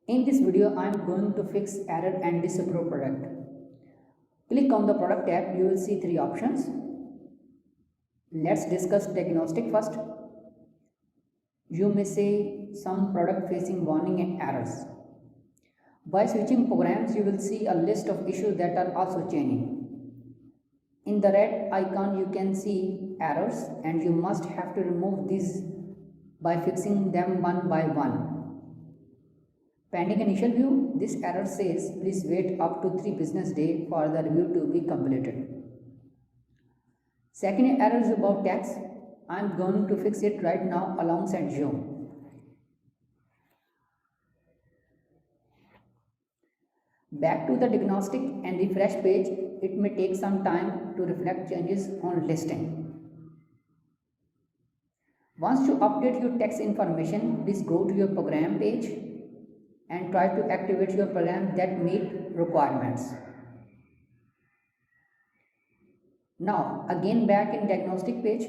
In this video, I am going to fix error and disapprove product. Click on the product tab, you will see three options. Let's discuss diagnostic first. You may see some product facing warning and errors. By switching programs, you will see a list of issues that are also changing. In the red icon, you can see errors and you must have to remove these by fixing them one by one. Pending initial view, this error says please wait up to 3 business days for the review to be completed. Second error is about tax. I am going to fix it right now alongside Zoom. Back to the diagnostic and refresh page, it may take some time to reflect changes on listing. Once you update your tax information, please go to your program page and try to activate your program that meet requirements. Now again back in diagnostic page,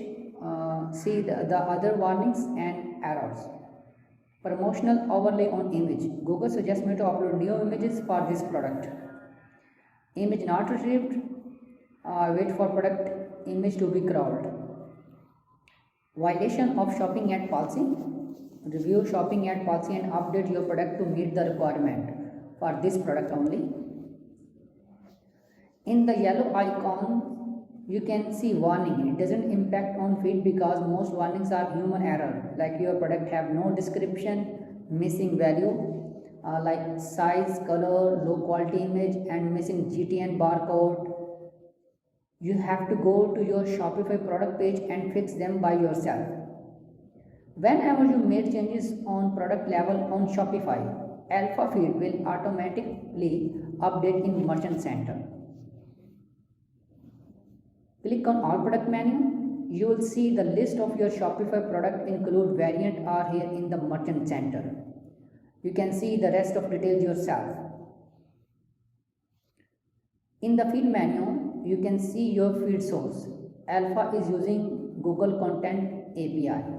see the other warnings and errors. Promotional overlay on image. Google suggests me to upload new images for this product. Image not retrieved. Wait for product image to be crawled. Violation of shopping ad policy. Review shopping ad policy and update your product to meet the requirement for this product only. In the yellow icon, you can see warning. It doesn't impact on feed because most warnings are human error, like your product have no description, missing value, like size, color, low quality image, and missing GTN barcode. You have to go to your Shopify product page and fix them by yourself. Whenever you make changes on product level on Shopify, Alpha Feed will automatically update in Merchant Center. Click on All Product menu. You will see the list of your Shopify product include variant are here in the Merchant Center. You can see the rest of details yourself. In the feed menu, you can see your feed source. Alpha is using Google Content API.